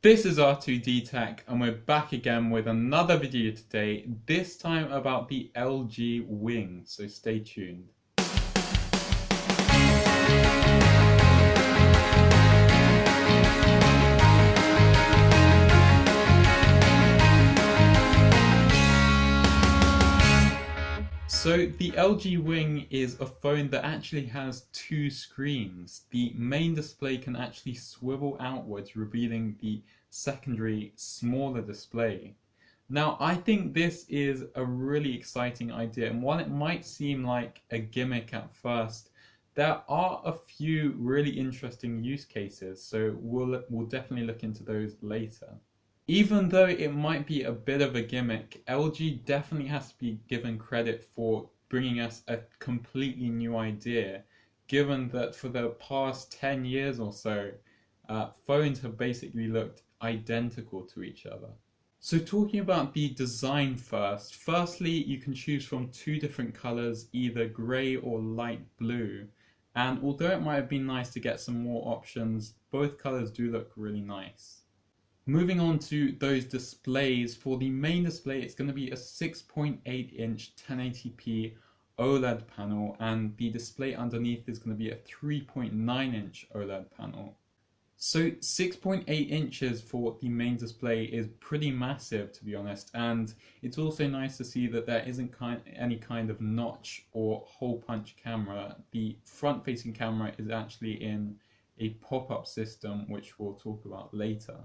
This is R2D Tech and we're back again with another video today, this time about the LG Wing, so stay tuned. So the LG Wing is a phone that actually has two screens. The main display can actually swivel outwards, revealing the secondary, smaller display. Now, I think this is a really exciting idea, and while it might seem like a gimmick at first, there are a few really interesting use cases, so we'll definitely look into those later. Even though it might be a bit of a gimmick, LG definitely has to be given credit for bringing us a completely new idea, given that for the past 10 years or so, phones have basically looked identical to each other. So talking about the design firstly you can choose from two different colors, either grey or light blue, and although it might have been nice to get some more options, both colors do look really nice. Moving on to those displays, for the main display it's going to be a 6.8 inch 1080p OLED panel, and the display underneath is going to be a 3.9 inch OLED panel. So 6.8 inches for the main display is pretty massive, to be honest, and it's also nice to see that there isn't any kind of notch or hole punch camera. The front facing camera is actually in a pop-up system, which we'll talk about later.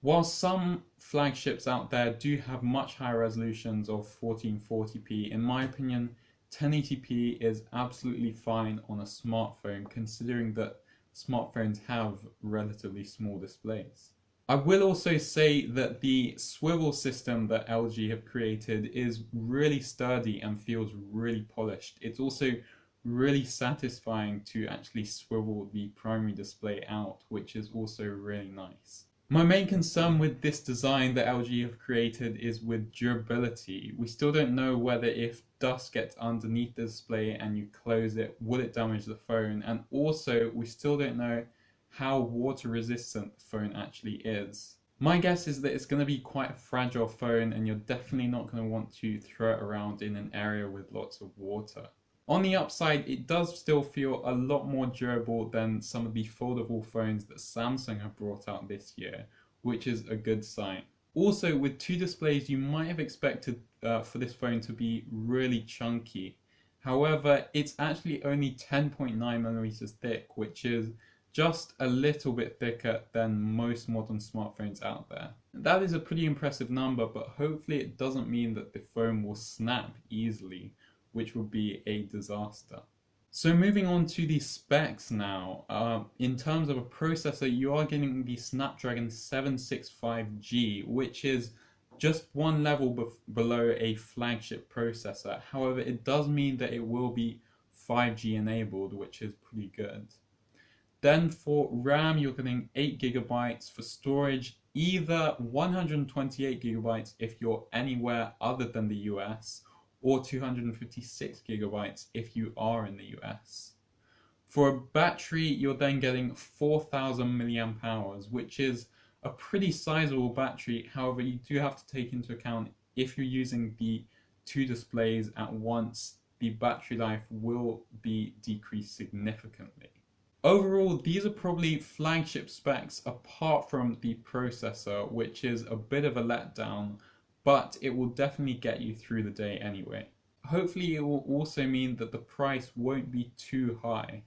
While some flagships out there do have much higher resolutions of 1440p, in my opinion 1080p is absolutely fine on a smartphone, considering that smartphones have relatively small displays. I will also say that the swivel system that LG have created is really sturdy and feels really polished. It's also really satisfying to actually swivel the primary display out, which is also really nice. My main concern with this design that LG have created is with durability. We still don't know whether if dust gets underneath the display and you close it, will it damage the phone, and also we still don't know how water resistant the phone actually is. My guess is that it's going to be quite a fragile phone and you're definitely not going to want to throw it around in an area with lots of water. On the upside, it does still feel a lot more durable than some of the foldable phones that Samsung have brought out this year, which is a good sign. Also, with two displays, you might have expected for this phone to be really chunky. However, it's actually only 10.9mm thick, which is just a little bit thicker than most modern smartphones out there. That is a pretty impressive number, but hopefully it doesn't mean that the phone will snap easily, which would be a disaster. So moving on to the specs now, in terms of a processor, you are getting the Snapdragon 765G, which is just one level below a flagship processor. However, it does mean that it will be 5G enabled, which is pretty good. Then for RAM, you're getting 8GB. For storage, either 128GB if you're anywhere other than the US, or 256GB if you are in the US. For a battery, you're then getting 4000 mAh, which is a pretty sizable battery. However, you do have to take into account if you're using the two displays at once, the battery life will be decreased significantly. Overall, these are probably flagship specs apart from the processor, which is a bit of a letdown, but it will definitely get you through the day anyway. Hopefully it will also mean that the price won't be too high.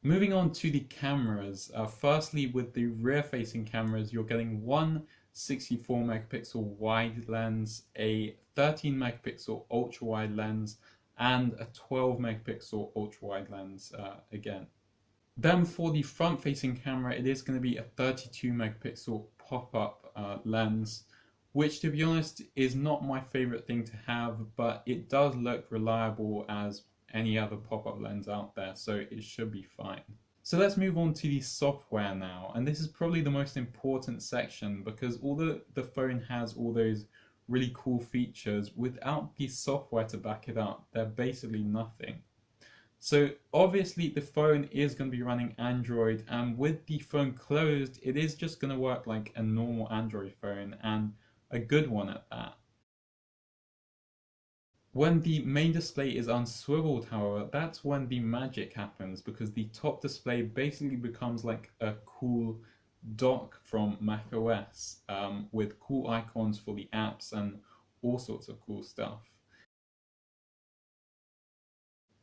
Moving on to the cameras, firstly with the rear facing cameras, you're getting one 64MP wide lens, a 13MP ultra wide lens, and a 12MP ultra wide lens again. Then for the front facing camera, it is going to be a 32MP pop-up lens, which to be honest is not my favorite thing to have, but it does look reliable as any other pop-up lens out there, so it should be fine. So let's move on to the software now, and this is probably the most important section because although the phone has all those really cool features, without the software to back it up, they're basically nothing. So obviously the phone is going to be running Android, and with the phone closed, it is just going to work like a normal Android phone, and a good one at that. When the main display is unswiveled, however, that's when the magic happens, because the top display basically becomes like a cool dock from macOS, with cool icons for the apps and all sorts of cool stuff.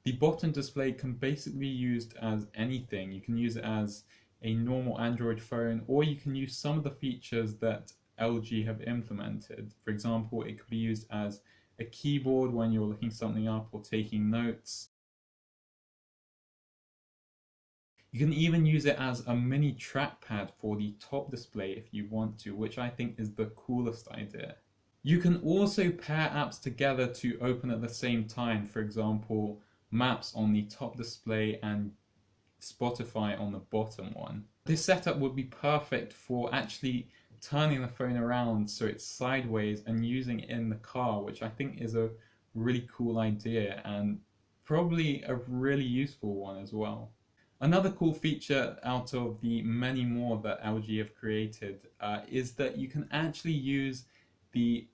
The bottom display can basically be used as anything. You can use it as a normal Android phone, or you can use some of the features that LG have implemented. For example, it could be used as a keyboard when you're looking something up or taking notes. You can even use it as a mini trackpad for the top display if you want to, which I think is the coolest idea. You can also pair apps together to open at the same time, for example, Maps on the top display and Spotify on the bottom one. This setup would be perfect for actually turning the phone around so it's sideways and using it in the car, which I think is a really cool idea and probably a really useful one as well. Another cool feature out of the many more that LG have created is that you can actually use the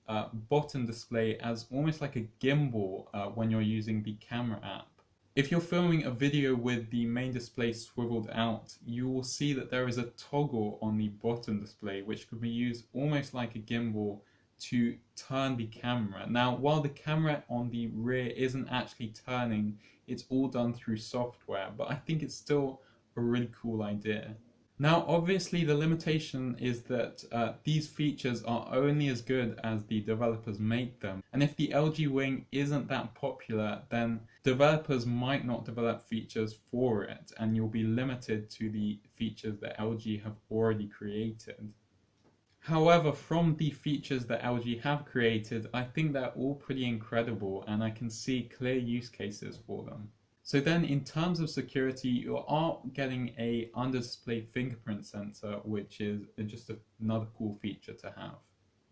bottom display as almost like a gimbal when you're using the camera app. If you're filming a video with the main display swiveled out, you will see that there is a toggle on the bottom display which could be used almost like a gimbal to turn the camera. Now, while the camera on the rear isn't actually turning, it's all done through software, but I think it's still a really cool idea. Now, obviously, the limitation is that these features are only as good as the developers make them. And if the LG Wing isn't that popular, then developers might not develop features for it, and you'll be limited to the features that LG have already created. However, from the features that LG have created, I think they're all pretty incredible, and I can see clear use cases for them. So then in terms of security, you are getting a under-display fingerprint sensor, which is just another cool feature to have.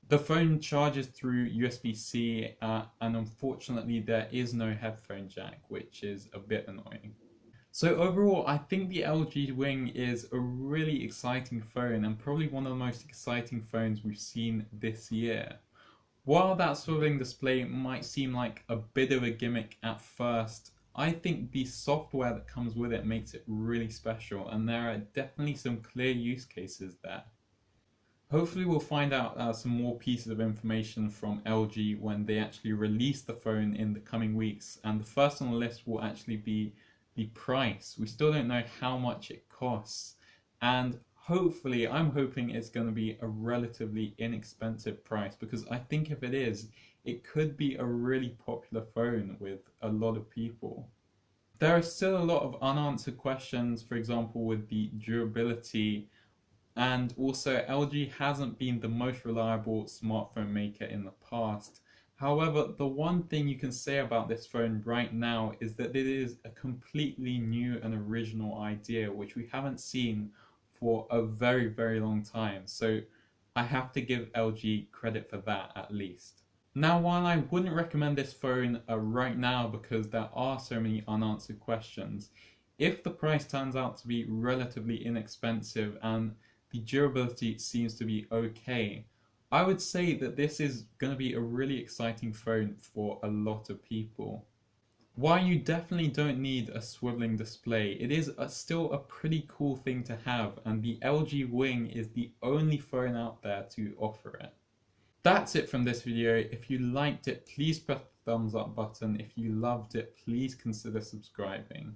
The phone charges through USB-C, and unfortunately there is no headphone jack, which is a bit annoying. So overall, I think the LG Wing is a really exciting phone, and probably one of the most exciting phones we've seen this year. While that swiveling display might seem like a bit of a gimmick at first, I think the software that comes with it makes it really special, and there are definitely some clear use cases there. Hopefully we'll find out some more pieces of information from LG when they actually release the phone in the coming weeks, and the first on the list will actually be the price. We still don't know how much it costs, and hopefully, I'm hoping it's going to be a relatively inexpensive price, because I think if it is, it could be a really popular phone with a lot of people. There are still a lot of unanswered questions, for example with the durability, and also LG hasn't been the most reliable smartphone maker in the past. However, the one thing you can say about this phone right now is that it is a completely new and original idea which we haven't seen for a very, very long time. So I have to give LG credit for that at least. Now, while I wouldn't recommend this phone right now because there are so many unanswered questions, if the price turns out to be relatively inexpensive and the durability seems to be okay, I would say that this is going to be a really exciting phone for a lot of people. While you definitely don't need a swiveling display, it is still a pretty cool thing to have, and the LG Wing is the only phone out there to offer it. That's it from this video. If you liked it, please press the thumbs up button. If you loved it, please consider subscribing.